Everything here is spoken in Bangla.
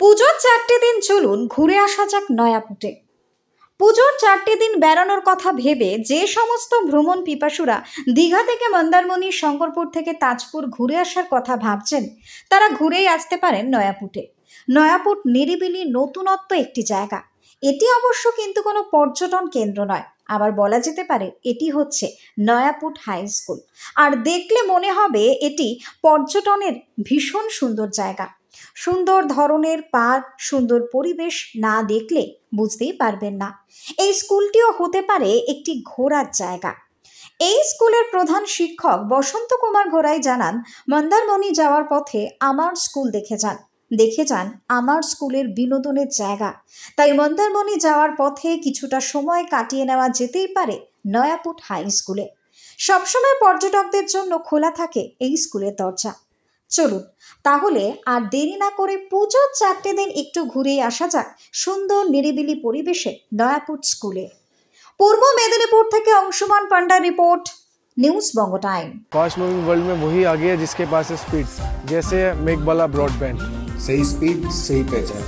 পুজোর 4টে দিন চলুন ঘুরে আসা যাক নয়াপুটে। পুজোর 4টে দিন বেড়ানোর কথা ভেবে যে সমস্ত ভ্রমণ পিপাসুরা দীঘা থেকে মন্দারমণি, শঙ্করপুর থেকে তাজপুর ঘুরে আসার কথা ভাবছেন, তারা ঘুরেই আসতে পারেন নয়াপুটে। নয়াপুট নিরিবিলি নতুনত্ব একটি জায়গা। এটি অবশ্য কিন্তু কোনো পর্যটন কেন্দ্র নয়, আবার বলা যেতে পারে এটি হচ্ছে নয়াপুট হাই স্কুল। আর দেখলে মনে হবে এটি পর্যটনের ভীষণ সুন্দর জায়গা। সুন্দর ধরনের পার্ক, সুন্দর পরিবেশ না দেখলে বুঝতেই পারবেন না। এই স্কুলটিও হতে পারে একটি ঘোরার জায়গা। এই স্কুলের প্রধান শিক্ষক বসন্ত কুমার ঘোড়াই জানান, মন্দারমণি যাওয়ার পথে আমার স্কুল দেখে যান আমার স্কুলের বিনোদনের জায়গা। তাই মন্দারমণি যাওয়ার পথে কিছুটা সময় কাটিয়ে নেওয়া যেতেই পারে নয়াপুট হাই স্কুলে। সবসময় পর্যটকদের জন্য খোলা থাকে এই স্কুলের দরজা। চলুন তাহলে আর দেরি না করে পুজোর 4টে দিন একটু ঘুরেই আসা যাক সুন্দর নিরিবিলি পরিবেশে নয়াপুট স্কুলে। পূর্ব মেদিনীপুর থেকে अंशुमान पांडा रिपोर्ट, न्यूज बंग टाइम। फास्ट मूविंग वर्ल्ड में वही आगे है जिसके पास है स्पीड, जैसे मेघबाला ब्रॉडबैंड। सही स्पीड, सही पहचान।